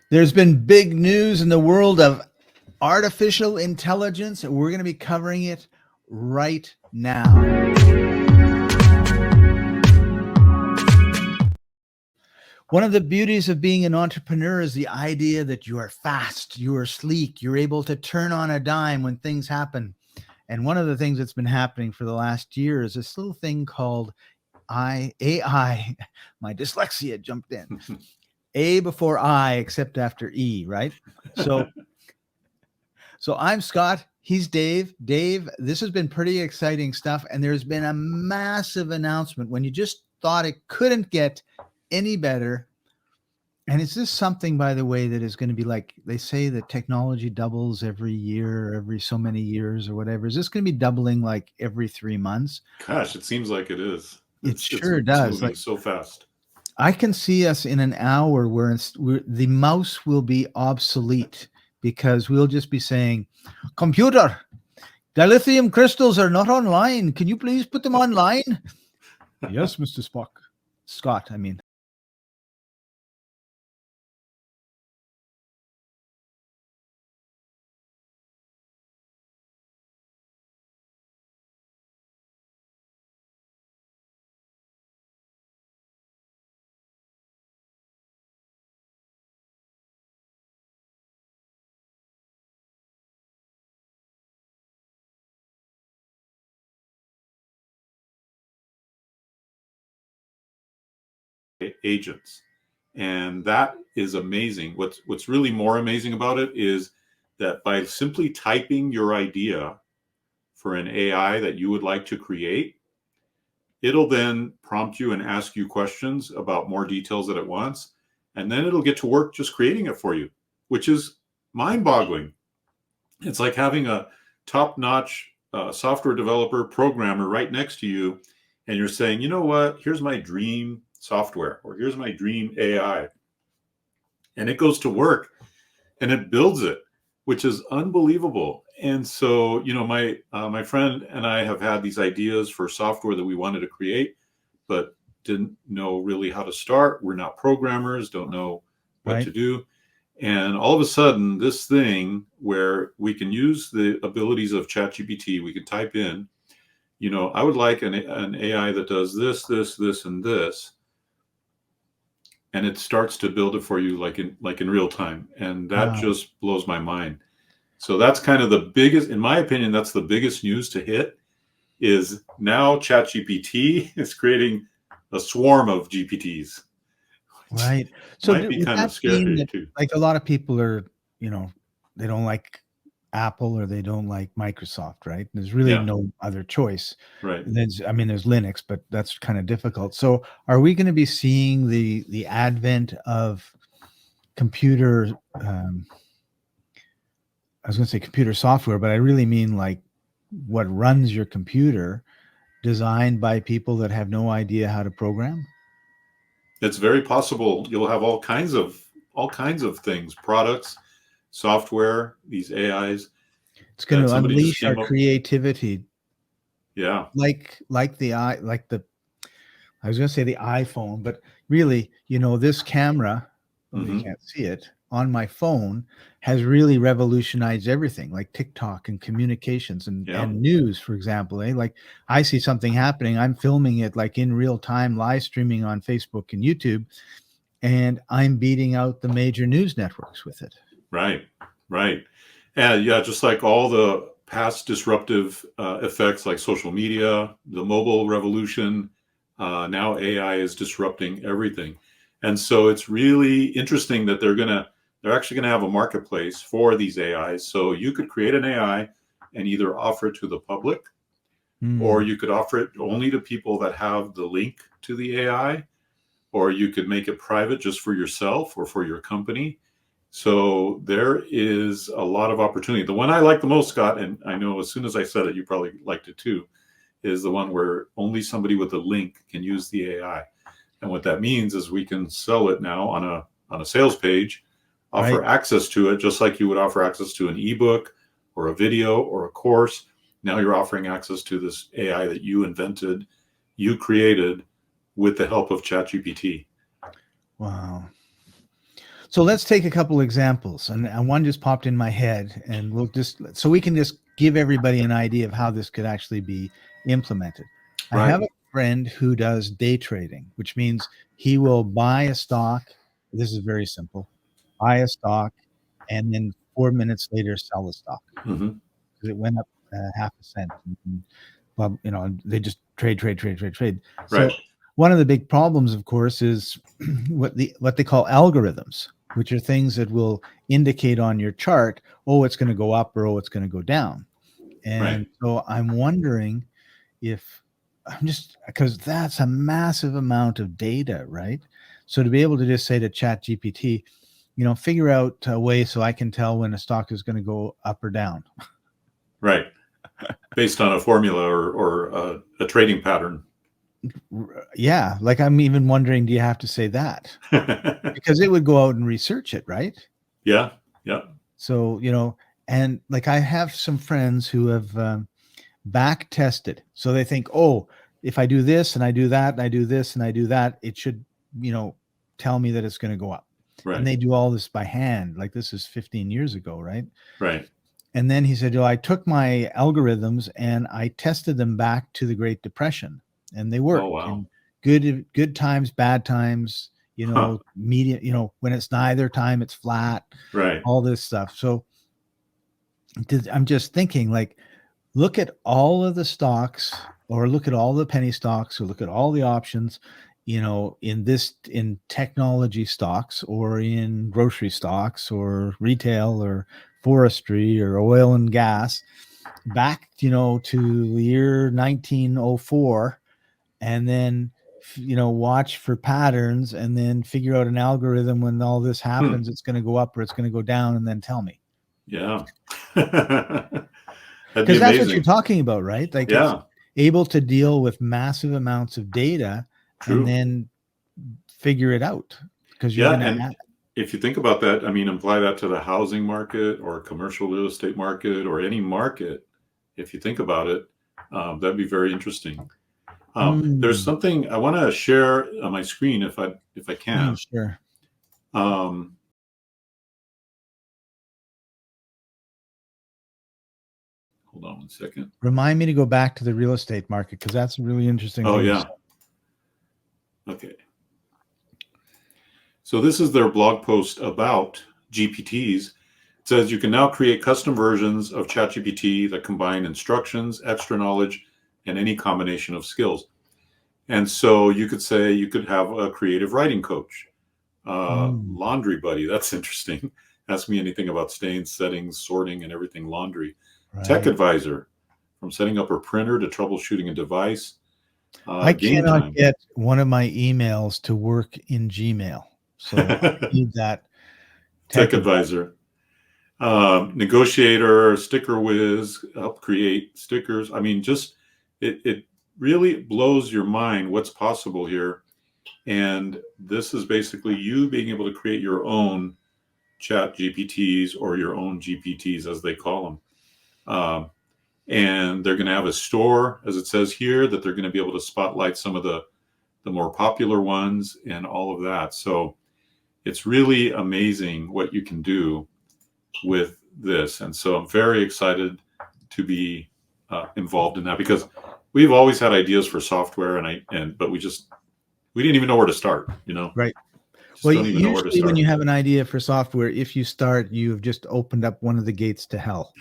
There's been big news in the world of artificial intelligence, and we're going to be covering it right now. One of the beauties of being an entrepreneur is the idea that you are fast, you are sleek, you're able to turn on a dime when things happen. And one of the things that's been happening for the last year is this little thing called AI. My dyslexia jumped in. A before I, except after E, right? So I'm Scott. He's Dave. Dave, this has been pretty exciting stuff. And there's been a massive announcement when you just thought it couldn't get any better. And is this something, by the way, that is going to be like they say that technology doubles every year, every so many years or whatever? Is this going to be doubling like every 3 months? Gosh, it seems like it is. It sure does. It's moving so fast. I can see us in an hour where the mouse will be obsolete because we'll just be saying, computer, the lithium crystals are not online. Can you please put them online? Yes, Mr. Spock. Scott, I mean. Agents, and that is amazing. What's really more amazing about it is that by simply typing your idea for an AI that you would like to create, it'll then prompt you and ask you questions about more details that it wants, and then it'll get to work just creating it for you, which is mind-boggling. It's like having a top-notch software developer programmer right next to you, and you're saying, you know what, here's my dream software, or here's my dream AI. And it goes to work and it builds it, which is unbelievable. And so, you know, my friend and I have had these ideas for software that we wanted to create, but didn't know really how to start. We're not programmers, don't know what to do. And all of a sudden, this thing where we can use the abilities of ChatGPT, we can type in, you know, I would like an AI that does this, this, this, and this. And it starts to build it for you like in real time. And that just blows my mind. So that's kind of the biggest, in my opinion, that's the biggest news to hit, is now ChatGPT is creating a swarm of GPTs. Right. So might be kind of scary too. Like a lot of people are, you know, they don't like Apple or they don't like Microsoft, right? There's really no other choice. Right. There's Linux, but that's kind of difficult. So are we going to be seeing the advent of computer, I was going to say computer software, but I really mean like what runs your computer, designed by people that have no idea how to program? It's very possible. You'll have all kinds of things, products, software, these AIs. It's going to unleash our creativity. Yeah. Like I was going to say the iPhone, but really, you know, this camera, you can't see it, on my phone has really revolutionized everything, like TikTok and communications and news, for example. Like I see something happening, I'm filming it like in real time, live streaming on Facebook and YouTube, and I'm beating out the major news networks with it. Right. And yeah, just like all the past disruptive effects like social media, the mobile revolution, now AI is disrupting everything. And so it's really interesting that they're actually going to have a marketplace for these AIs. So you could create an AI and either offer it to the public, or you could offer it only to people that have the link to the AI, or you could make it private just for yourself or for your company. So there is a lot of opportunity. The one I like the most, Scott, and I know as soon as I said it, you probably liked it too, is the one where only somebody with a link can use the AI. And what that means is we can sell it now on a sales page, offer access to it, just like you would offer access to an ebook or a video or a course. Now you're offering access to this AI that you invented, you created with the help of ChatGPT. Wow. So let's take a couple examples, and one just popped in my head, and we'll just so we can just give everybody an idea of how this could actually be implemented. I Right. have a friend who does day trading, which means he will buy a stock. This is very simple: buy a stock, and then 4 minutes later sell the stock Hmm. because it went up half a cent. And, well, they just trade, trade, trade, trade, trade. Right. So one of the big problems, of course, is what they call algorithms, which are things that will indicate on your chart, oh, it's going to go up or oh, it's going to go down. Right. And so I'm wondering if I'm just because that's a massive amount of data, right? So to be able to just say to ChatGPT, figure out a way so I can tell when a stock is going to go up or down. Right. Based on a formula or a trading pattern. Yeah, like I'm even wondering, do you have to say that? Because it would go out and research it, right? Yeah. Yeah. So, and like I have some friends who have back tested. So they think, oh, if I do this and I do that and I do this and I do that, it should, tell me that it's going to go up. And Right. they do all this by hand. Like this is 15 years ago, right? Right. And then he said, I took my algorithms and I tested them back to the Great Depression, and they Oh, worked wow. in good times, bad times, Huh. medium, when it's neither time, it's flat, Right. all this stuff. So I'm just thinking, like, look at all of the stocks, or look at all the penny stocks, or look at all the options, in technology stocks, or in grocery stocks, or retail, or forestry, or oil and gas, back, to the year 1904, and then, watch for patterns, and then figure out an algorithm when all this Hmm. happens, it's going to go up or it's going to go down, and then tell me. Yeah. That'd be Because that's what you're amazing. talking about, right? Like it's Yeah. able to deal with massive amounts of data and True. then figure it out because you're Yeah. going to And if you think about that, I mean, apply that to the housing market or commercial real estate market or any market. If you think about it, that'd be very interesting. There's something I want to share on my screen if I can. Sure. Um, Hold on one second. Remind me to go back to the real estate market because that's a really interesting Oh thing. yeah. Okay. So this is their blog post about GPTs. It says you can now create custom versions of ChatGPT that combine instructions, extra knowledge, and any combination of skills. And so you could say you could have a creative writing coach, laundry buddy. That's interesting. Ask me anything about stains, settings, sorting, and everything laundry. Tech Right. advisor, from setting up a printer to troubleshooting a device. I Game cannot time. get one of my emails to work in Gmail. So I need that Tech tech advice. advisor. Negotiator, sticker whiz, help create stickers. I mean, just it really blows your mind what's possible here. And this is basically you being able to create your own chat GPTs or your own GPTs, as they call them. And they're going to have a store, as it says here, that they're going to be able to spotlight some of the more popular ones and all of that. So it's really amazing what you can do with this. And so I'm very excited to be involved in that because we've always had ideas for software but we didn't even know where to start, Right. just Well, don't even know where to usually when start. you have an idea for software, if you start, you've just opened up one of the gates to hell.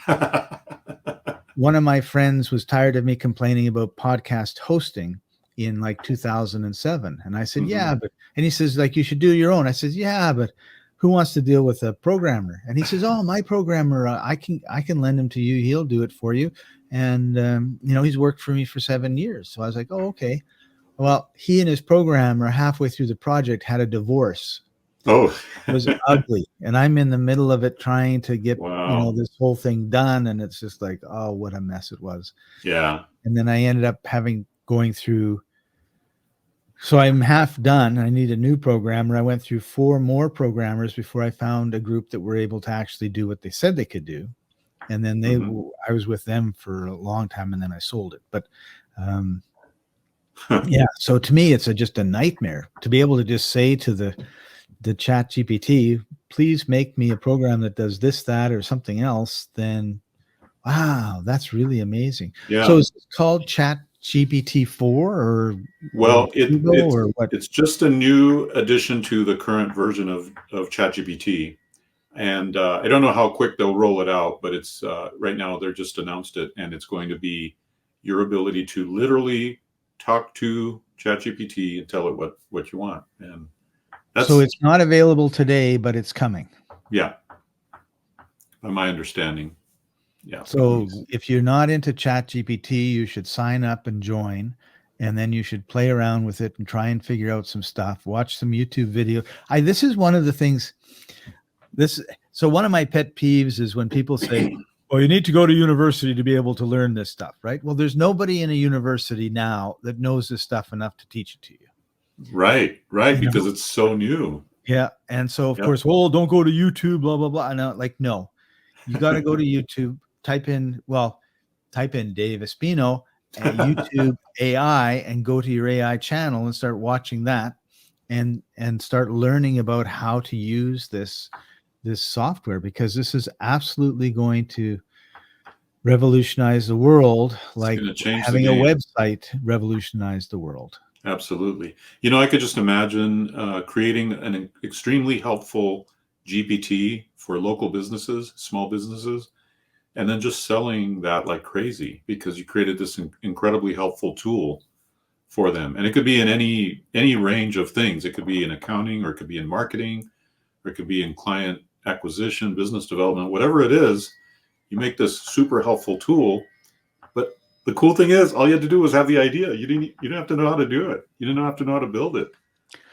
One of my friends was tired of me complaining about podcast hosting in like 2007. And I said, Mhm. and he says, like, you should do your own. I says, yeah, but who wants to deal with a programmer? And he says, oh, my programmer, I can lend him to you. He'll do it for you. And, he's worked for me for 7 years. So I was like, oh, okay. Well, he and his programmer halfway through the project had a divorce. Oh, It was ugly, and I'm in the middle of it trying to get, wow. this whole thing done, and it's just like, oh, what a mess it was. Yeah. And then I ended up going through, so I'm half done. I need a new programmer. I went through 4 more programmers before I found a group that were able to actually do what they said they could do. And then Mhm. I was with them for a long time, and then I sold it. But yeah, so to me, it's just a nightmare to be able to just say to the chat GPT, please make me a program that does this, that, or something else, then wow, that's really amazing. Yeah. So is it called ChatGPT 4 or Well, Turbo or what? it's just a new addition to the current version of ChatGPT. And I don't know how quick they'll roll it out, but it's right now they're just announced it, and it's going to be your ability to literally talk to ChatGPT and tell it what you want. And that's, So it's not available today, but it's coming. yeah, by my understanding. Yeah. So if you're not into ChatGPT, you should sign up and join, and then you should play around with it and try and figure out some stuff. Watch some YouTube video. This is one of the things. So one of my pet peeves is when people say, "Well, you need to go to university to be able to learn this stuff," right? Well, there's nobody in a university now that knows this stuff enough to teach it to you. Right, because it's so new. Yeah, and so of course, well, don't go to YouTube, blah blah blah. No, like no, you got to go to YouTube. Type in Dave Espino at YouTube AI and go to your AI channel and start watching that, and start learning about how to use this software, because this is absolutely going to revolutionize the world, like having a website revolutionized the world. Absolutely. I could just imagine creating an extremely helpful GPT for local businesses, small businesses, and then just selling that like crazy because you created this incredibly helpful tool for them. And it could be in any range of things. It could be in accounting, or it could be in marketing, or it could be in client acquisition, business development, whatever it is. You make this super helpful tool. But the cool thing is, all you had to do was have the idea. You didn't have to know how to do it. You didn't have to know how to build it.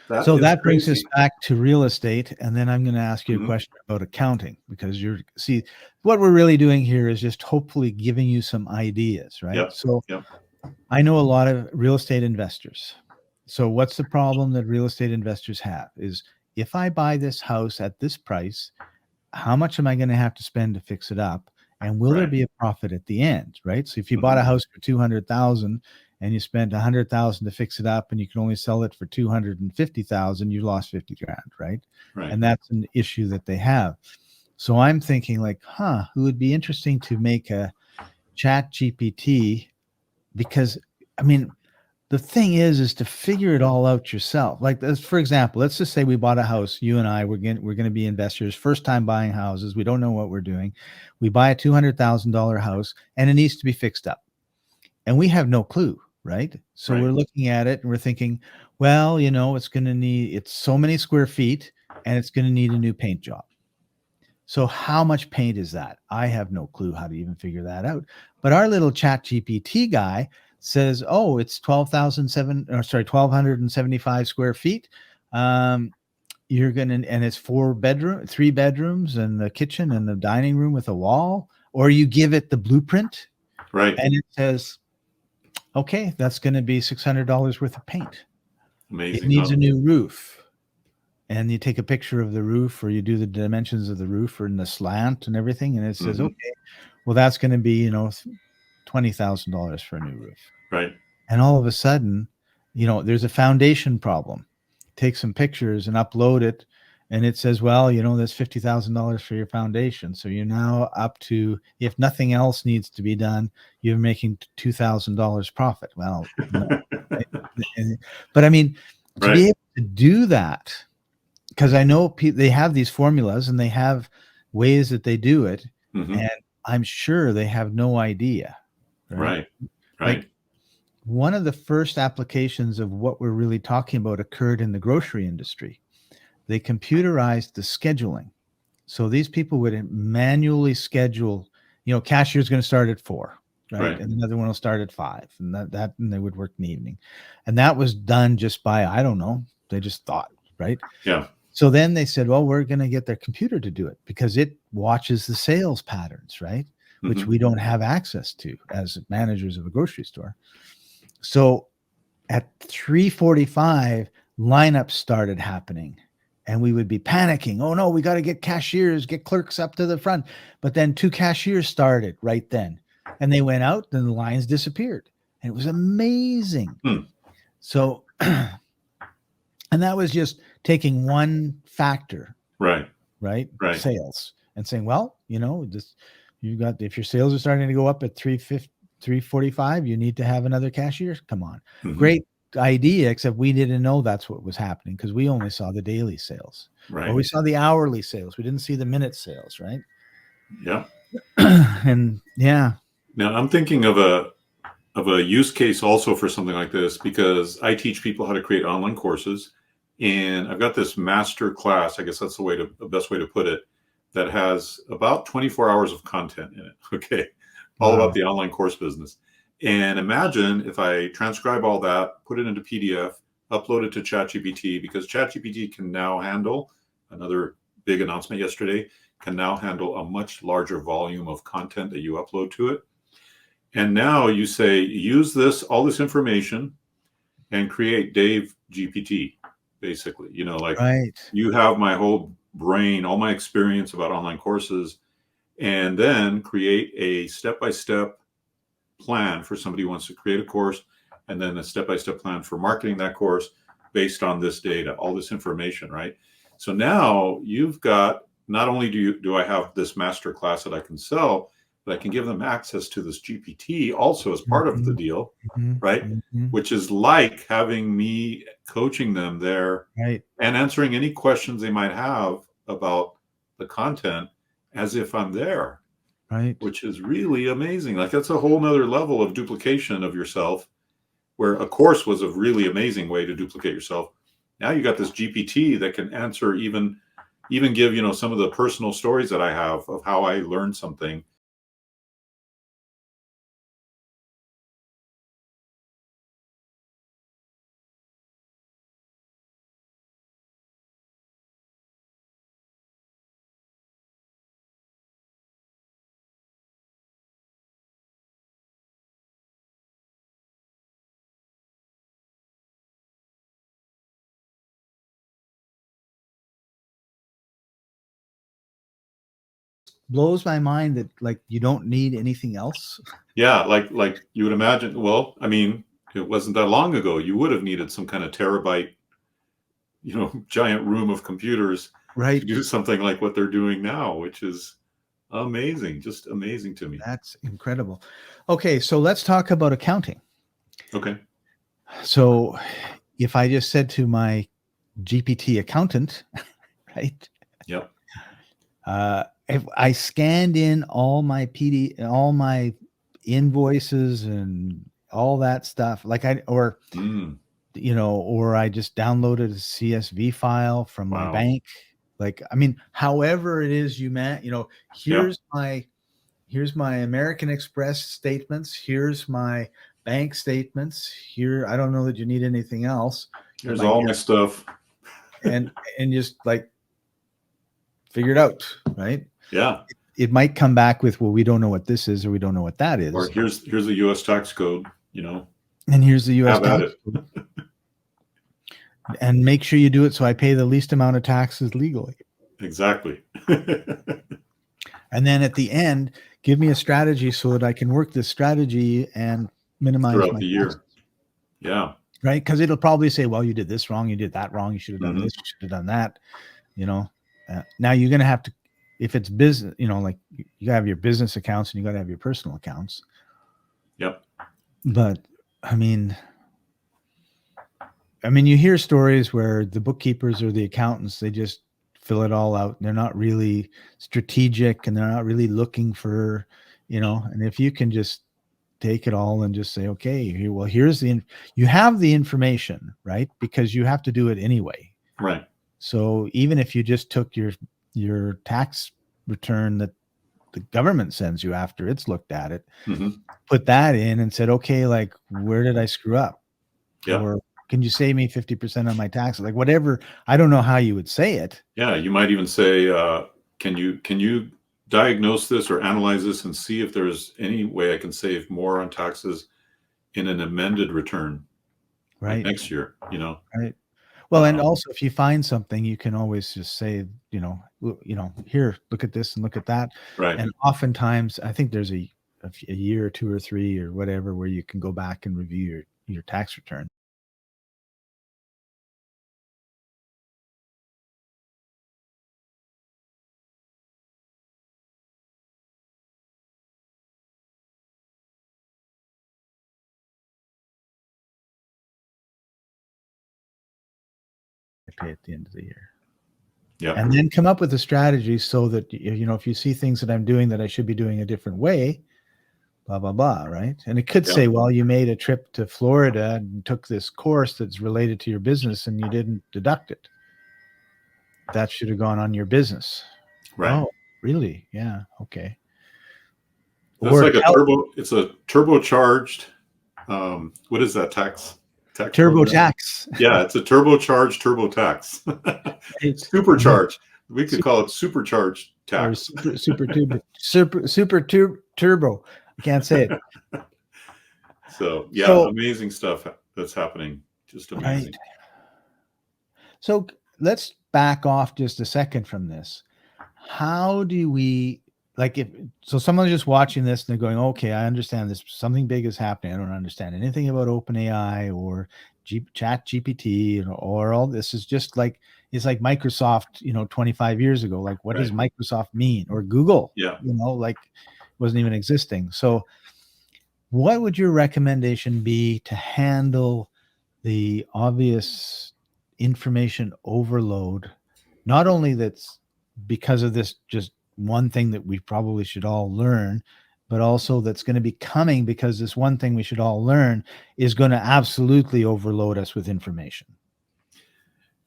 That brings us back to real estate, and then I'm going to ask you a question about accounting, because what we're really doing here is just hopefully giving you some ideas, right? Yep. So I know a lot of real estate investors. So what's the problem that real estate investors have is, if I buy this house at this price, how much am I going to have to spend to fix it up? And will there be a profit at the end, right? So if you bought a house for $200,000 and you spent $100,000 to fix it up, and you can only sell it for $250,000, you lost 50 grand, right? And that's an issue that they have. So I'm thinking like, it would be interesting to make a ChatGPT, because I mean, the thing is to figure it all out yourself. Like this, for example, let's just say we bought a house. You and I, we're going to be investors, first time buying houses. We don't know what we're doing. We buy a $200,000 house, and it needs to be fixed up, and we have no clue, right? So we're looking at it and we're thinking, well, it's so many square feet, and it's going to need a new paint job. So how much paint is that? I have no clue how to even figure that out. But our little ChatGPT guy says, oh, it's 1,275 square feet. And it's 3 bedrooms and a kitchen and a dining room with a wall. Or you give it the blueprint, and it says, okay, that's going to be $600 worth of paint. Amazing. It needs a new roof. And you take a picture of the roof, or you do the dimensions of the roof or in the slant and everything. And it says, okay, well, that's going to be, $20,000 for a new roof. Right. And all of a sudden, there's a foundation problem. Take some pictures and upload it. And it says, well, there's $50,000 for your foundation. So you're now up to, if nothing else needs to be done, you're making $2,000 profit. Well, no. But I mean, to be able to do that, because I know they have these formulas and they have ways that they do it, and I'm sure they have no idea. Right. Like, one of the first applications of what we're really talking about occurred in the grocery industry. They computerized the scheduling. So these people would manually schedule, cashier's going to start at 4, right? And another one will start at 5, and and they would work in the evening. And that was done just by, I don't know, they just thought, right? Yeah. So then they said, well, we're going to get their computer to do it, because it watches the sales patterns, right? Which we don't have access to as managers of a grocery store. So at 3:45, lineups started happening, and we would be panicking. Oh no, we got to get cashiers, get clerks up to the front. But then 2 cashiers started right then, and they went out, and the lines disappeared. And it was amazing. So, and that was just taking one factor. Right. right? Right. Sales, and saying, well, this, if your sales are starting to go up at 350, 345, you need to have another cashier. Come on. Mhm. Great idea, except we didn't know that's what was happening because we only saw the daily sales, or Right. we saw the hourly sales. We didn't see the minute sales, right? Yeah. And yeah, Now I'm thinking of a use case also for something like this, because I teach people how to create online courses, and I've got this master class, I guess that's the best way to put it, that has about 24 hours of content in it. Okay. All about wow, the online course business. And imagine if I transcribe all that, put it into PDF, upload it to ChatGPT, because ChatGPT can now handle, another big announcement yesterday, can now handle a much larger volume of content that you upload to it. And now you say, use all this information and create Dave GPT, basically. Like, right, you have my whole brain, all my experience about online courses, and then create a step-by-step plan for somebody who wants to create a course, and then a step-by-step plan for marketing that course based on this data, all this information, right? So now you've got, not only do I have this master class that I can sell, but I can give them access to this GPT also as part of the mhm, deal, mhm, right? mhm, Which is like having me coaching them there right, and answering any questions they might have about the content as if I'm there, right. which is really amazing. Like, that's a whole nother level of duplication of yourself, where a course was a really amazing way to duplicate yourself. Now you got this GPT that can answer, even give, some of the personal stories that I have of how I learned something. Blows my mind that like you don't need anything else. Yeah, like you would imagine. Well, I mean, it wasn't that long ago. You would have needed some kind of terabyte, giant room of computers to Right. do something like what they're doing now, which is amazing, just amazing to me. That's incredible. Okay, so let's talk about accounting. Okay. So if I just said to my GPT accountant, right? Yep. If I scanned in all my invoices and all that stuff, like Mm, or I just downloaded a CSV file from my wow. bank. Like, I mean, however it is Yep. here's my American Express statements. Here's my bank statements. Here, I don't know that you need anything else. Here's Here's my all my stuff. and just like figure it out, right? Yeah. It might come back with, well, we don't know what this is, or we don't know what that Or is. here's a US tax code, And here's the US have at tax it. code. And make sure you do it so I pay the least amount of taxes legally. Exactly. And then at the end, give me a strategy so that I can work this strategy and minimize Throughout my the taxes. year. Yeah. Right? Because it'll probably say, well, you did this wrong, you did that wrong, you should have done Hmm. this, you should have done that. You know, now you're going to have to, if it's business, like you gotta have your business accounts and you got to have your personal accounts. Yep. But I mean, you hear stories where the bookkeepers or the accountants, they just fill it all out. They're not really strategic and they're not really looking for, and if you can just take it all and just say, okay, you have the information, right? Because you have to do it anyway. Right. So even if you just took your tax return that the government sends you after it's looked at it, Hmm. put that in and said, okay, like where did I screw up? Yeah. Or can you save me 50% on my taxes? Like whatever. I don't know how you would say it. Yeah. You might even say, can you diagnose this or analyze this and see if there's any way I can save more on taxes in an amended return, like Right. next year, Right. Well, and Um, also if you find something, you can always just say, here, look at this and look at that. right. And oftentimes, I think there's a year or two or three or whatever where you can go back and review your tax return. pay at the end of the year. Yeah. And then come up with a strategy so that, you know, if you see things that I'm doing that I should be doing a different way, blah, blah, blah, right? And it could Yeah. say, well, you made a trip to Florida and took this course that's related to your business and you didn't deduct it. That should have gone on your business. Right. Oh, really? Yeah. Okay. That's Or like it's a turbocharged, what is that tax program? TurboTax. Yeah, it's a turbocharged TurboTax. Right? Supercharged. We could call it supercharged Or tax. super turbo. I can't say it. So yeah, So, amazing stuff that's happening. Just right. amazing. So let's back off just a second from this. How do we, like, if so someone's just watching this and they're going, okay, I understand this, something big is happening. I don't understand anything about OpenAI or ChatGPT or all this. Is just like, it's like Microsoft, you know, 25 years ago. Like, what does Microsoft mean? Or Google, Yeah. you know, like, wasn't even existing. So what would your recommendation be to handle the obvious information overload? Not only that's because of this just one thing that we probably should all learn, but also that's going to be coming because this one thing we should all learn is going to absolutely overload us with information.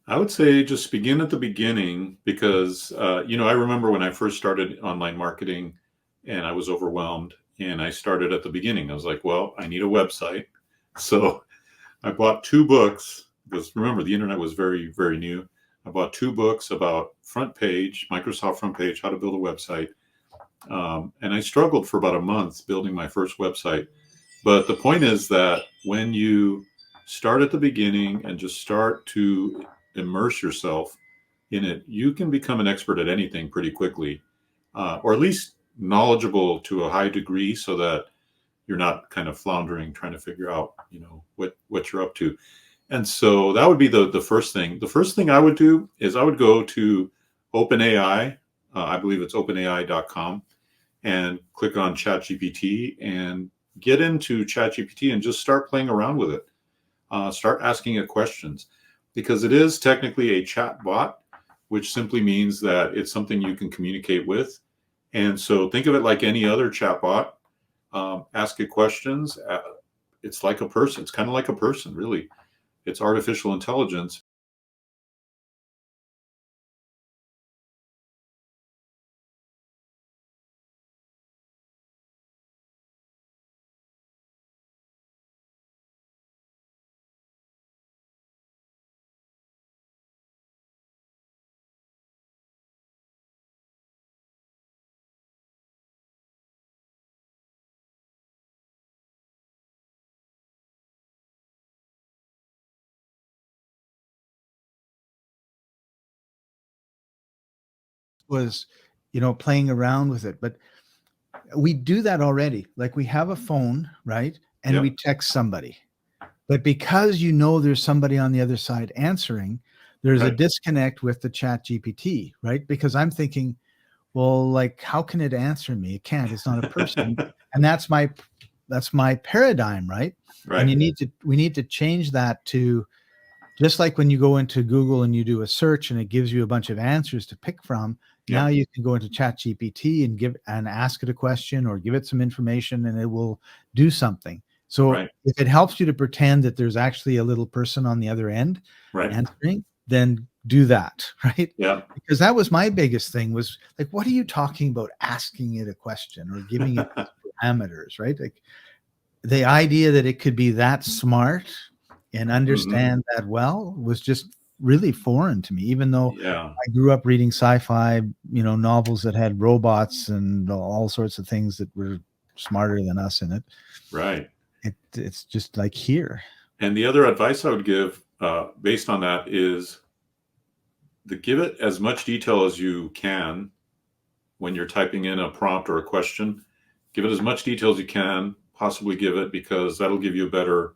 I would say just begin at the beginning because, you know, I remember when I first started online marketing and I was overwhelmed and I started at the beginning. I was like, well, I need a website. So I bought 2 books because remember, the internet was very, very new. I bought 2 books about front page, Microsoft front page, how to build a website. And I struggled for about a month building my first website. But the point is that when you start at the beginning and just start to immerse yourself in it, you can become an expert at anything pretty quickly, or at least knowledgeable to a high degree so that you're not kind of floundering trying to figure out, you know, what you're up to. And so that would be the first thing. The first thing I would do is I would go to OpenAI. I believe it's openai.com, and click on ChatGPT and get into ChatGPT and just start playing around with it. Start asking it questions because it is technically a chat bot, which simply means that it's something you can communicate with. And so think of it like any other chat bot. Ask it questions. It's like a person. It's kind of like a person, really. It's artificial intelligence. Was, you know, playing around with it. But we do that already. Like, we have a phone, right? And we text somebody. But because you know there's somebody on the other side answering, there's a disconnect with the Chat GPT, right? Because I'm thinking, well, like, how can it answer me? It can't. It's not a person. And that's my paradigm, right? And we need to change that to, just like when you go into Google and you do a search and it gives you a bunch of answers to pick from. Now you can go into ChatGPT and ask it a question or give it some information and it will do something. So if it helps you to pretend that there's actually a little person on the other end answering, then do that, right? Yeah. Because that was my biggest thing, was like, what are you talking about asking it a question or giving it parameters, right? Like, the idea that it could be that smart and understand that well was just really foreign to me, even though I grew up reading sci-fi, you know, novels that had robots and all sorts of things that were smarter than us in it. Right. It's just like here. And the other advice I would give based on that is to give it as much detail as you can when you're typing in a prompt or a question. Give it as much detail as you can possibly give it, because that'll give you a better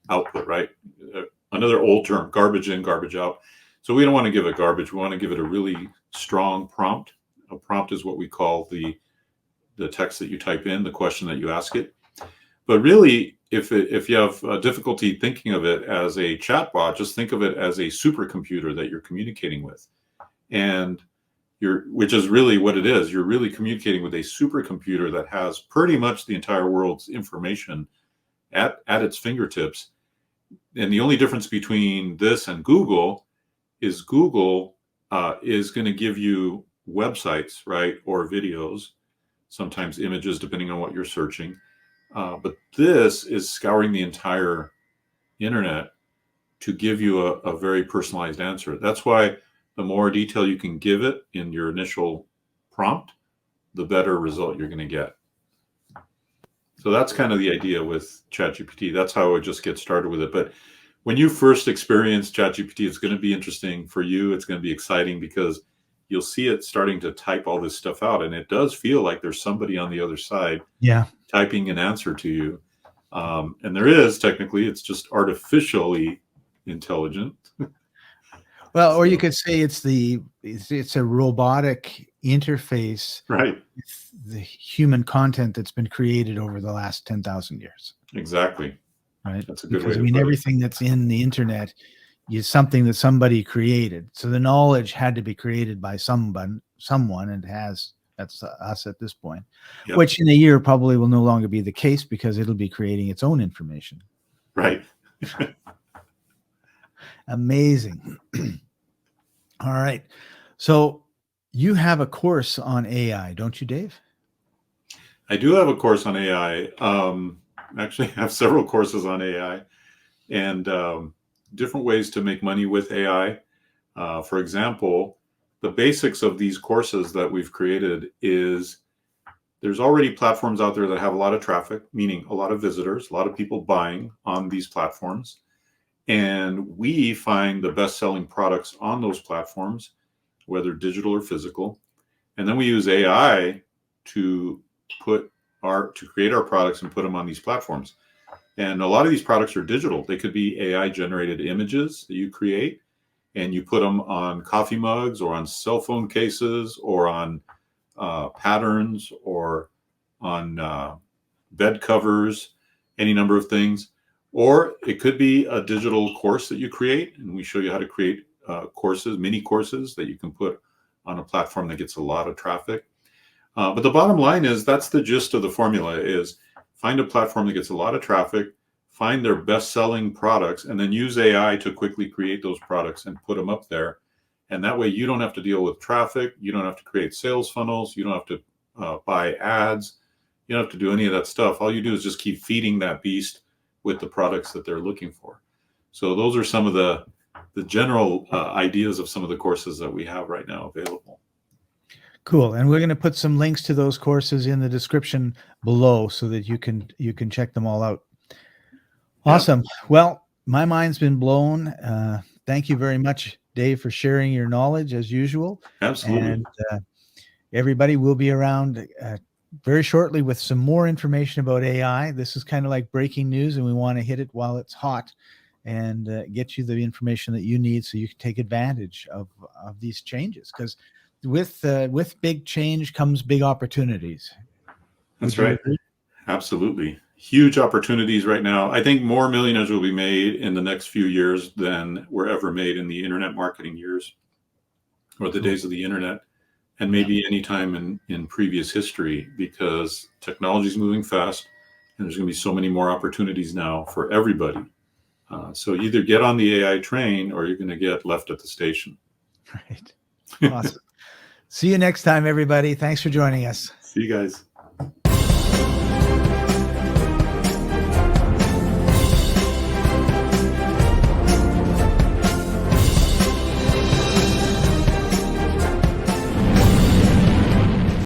output, right? Another old term, garbage in, garbage out. So we don't want to give it garbage. We want to give it a really strong prompt. A prompt is what we call the text that you type in, the question that you ask it. But really, if you have difficulty thinking of it as a chatbot, just think of it as a supercomputer that you're communicating with, and which is really what it is. You're really communicating with a supercomputer that has pretty much the entire world's information at its fingertips. And the only difference between this and Google is Google is going to give you websites, right, or videos, sometimes images, depending on what you're searching. But this is scouring the entire internet to give you a very personalized answer. That's why the more detail you can give it in your initial prompt, the better result you're going to get. So that's kind of the idea with ChatGPT. That's how I would just get started with it. But when you first experience ChatGPT, it's going to be interesting for you. It's going to be exciting because you'll see it starting to type all this stuff out. And it does feel like there's somebody on the other side typing an answer to you. And there is, technically, it's just artificially intelligent. Well, or you could say it's a robotic interface, right, with the human content that's been created over the last 10,000 years. Exactly. Right. That's a good way Because to I mean, put everything that's in the internet is something that somebody created. So the knowledge had to be created by someone, and that's us at this point, Yep. which in a year probably will no longer be the case because it'll be creating its own information. Right. Amazing. All right. So you have a course on AI, don't you, Dave? I do have a course on AI. Actually, I have several courses on AI and different ways to make money with AI. For example, the basics of these courses that we've created is there's already platforms out there that have a lot of traffic, meaning a lot of visitors, a lot of people buying on these platforms. And we find the best-selling products on those platforms, whether digital or physical. And then we use AI to create our products and put them on these platforms. And a lot of these products are digital. They could be AI generated images that you create and you put them on coffee mugs or on cell phone cases or on patterns or on bed covers, any number of things. Or it could be a digital course that you create, and we show you how to create courses, mini courses that you can put on a platform that gets a lot of traffic. But the bottom line is that's the gist of the formula is find a platform that gets a lot of traffic, find their best-selling products, and then use AI to quickly create those products and put them up there. And that way you don't have to deal with traffic. You don't have to create sales funnels. You don't have to buy ads. You don't have to do any of that stuff. All you do is just keep feeding that beast with the products that they're looking for. So those are some of the general ideas of some of the courses that we have right now available. Cool. And we're going to put some links to those courses in the description below so that you can check them all out. Awesome. Yeah. Well, my mind's been blown. Thank you very much, Dave, for sharing your knowledge as usual. Absolutely. And everybody will be around very shortly with some more information about AI. This is kind of like breaking news, and we want to hit it while it's hot and get you the information that you need so you can take advantage of these changes. Because with big change comes big opportunities. That's right. Absolutely. Huge opportunities right now. I think more millionaires will be made in the next few years than were ever made in the internet marketing years or the days of the internet, and maybe any time in previous history, because technology is moving fast and there's going to be so many more opportunities now for everybody. So either get on the AI train or you're going to get left at the station. Right. Awesome. See you next time, everybody. Thanks for joining us. See you guys.